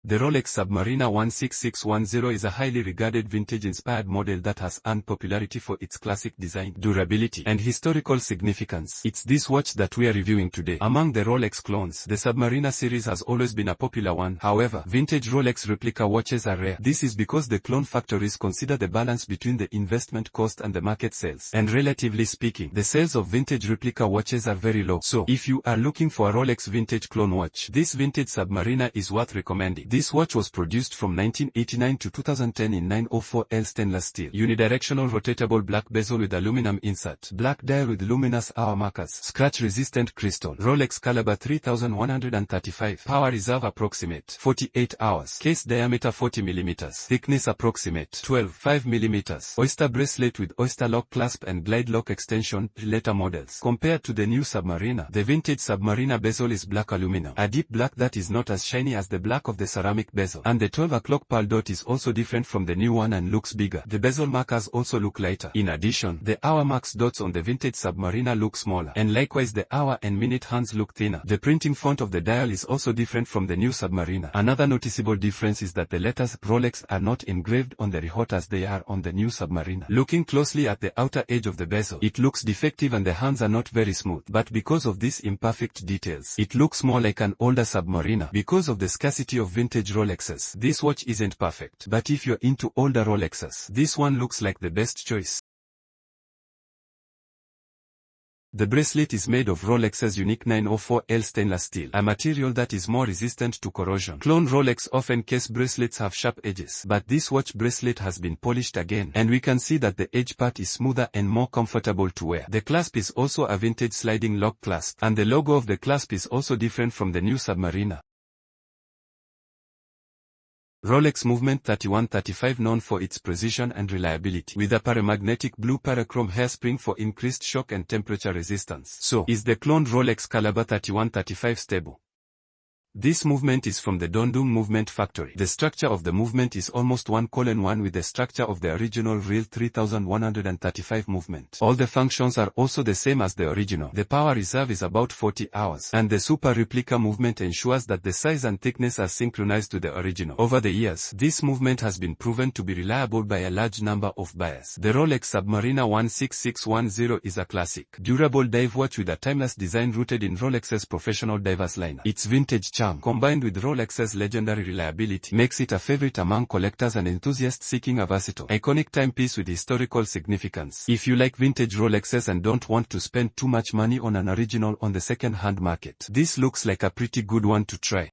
The Rolex Submariner 16610 is a highly regarded vintage-inspired model that has earned popularity for its classic design, durability, and historical significance. It's this watch that we are reviewing today. Among the Rolex clones, the Submariner series has always been a popular one. However, vintage Rolex replica watches are rare. This is because the clone factories consider the balance between the investment cost and the market sales. And relatively speaking, the sales of vintage replica watches are very low. So, if you are looking for a Rolex vintage clone watch, this vintage Submariner is worth recommending. This watch was produced from 1989 to 2010 in 904L stainless steel, unidirectional rotatable black bezel with aluminum insert, black dial with luminous hour markers, scratch-resistant crystal, Rolex caliber 3135, power reserve approximate 48 hours, case diameter 40 mm, thickness approximate 12.5 mm, oyster bracelet with oyster lock clasp and glide lock extension. Later models. Compared to the new Submariner, the vintage Submariner bezel is black aluminum, a deep black that is not as shiny as the black of the ceramic bezel, and the 12 o'clock pearl dot is also different from the new one and looks bigger. The bezel markers also look lighter. In addition, the hour marks dots on the vintage Submariner look smaller, and likewise the hour and minute hands look thinner. The printing font of the dial is also different from the new Submariner. Another noticeable difference is that the letters Rolex are not engraved on the Rehaut as they are on the new Submariner. Looking closely at the outer edge of the bezel, it looks defective and the hands are not very smooth, but because of these imperfect details, it looks more like an older Submariner. Because of the scarcity of vintage Rolexes, this watch isn't perfect, but if you're into older Rolexes, this one looks like the best choice. The bracelet is made of Rolex's unique 904L stainless steel, a material that is more resistant to corrosion. Clone Rolex often case bracelets have sharp edges, but this watch bracelet has been polished again, and we can see that the edge part is smoother and more comfortable to wear. The clasp is also a vintage sliding lock clasp, and the logo of the clasp is also different from the new Submariner. Rolex Movement 3135, known for its precision and reliability, with a paramagnetic blue parachrome hairspring for increased shock and temperature resistance. So, is the cloned Rolex caliber 3135 stable? This movement is from the Dondong Movement Factory. The structure of the movement is almost 1:1 with the structure of the original real 3135 movement. All the functions are also the same as the original. The power reserve is about 40 hours, and the Super Replica movement ensures that the size and thickness are synchronized to the original. Over the years, this movement has been proven to be reliable by a large number of buyers. The Rolex Submariner 16610 is a classic, durable dive watch with a timeless design rooted in Rolex's professional divers lineup. Its vintage combined with Rolex's legendary reliability, makes it a favorite among collectors and enthusiasts seeking a versatile, iconic timepiece with historical significance. If you like vintage Rolexes and don't want to spend too much money on an original on the second-hand market, this looks like a pretty good one to try.